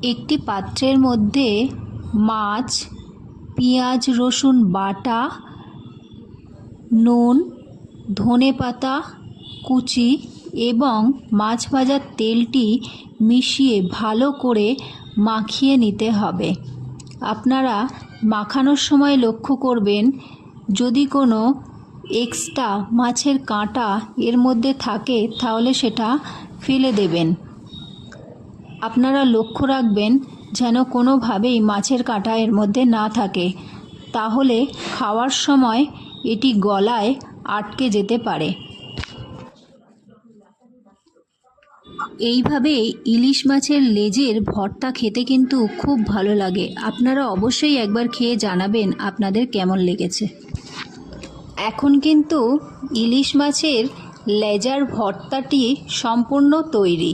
একটি পাত্রের মধ্যে মাছ, পেঁয়াজ রসুন বাটা, নুন, ধনেপাতা কুচি এবং মাছ ভাজার তেলটি মিশিয়ে ভালো করে মাখিয়ে নিতে হবে। আপনারা মাখানোর সময় লক্ষ্য করবেন, যদি কোনো এক্সট্রা মাছের কাঁটা এর মধ্যে থাকে তাহলে সেটা ফেলে দেবেন। আপনারা লক্ষ্য রাখবেন যেন কোনোভাবেই মাছের কাঁটা এর মধ্যে না থাকে, তাহলে খাওয়ার সময় এটি গলায় আটকে যেতে পারে। এইভাবে ইলিশ মাছের লেজের ভর্তা খেতে কিন্তু খুব ভালো লাগে। আপনারা অবশ্যই একবার খেয়ে জানাবেন আপনাদের কেমন লেগেছে। এখন কিন্তু ইলিশ মাছের লেজার ভর্তাটি সম্পূর্ণ তৈরি।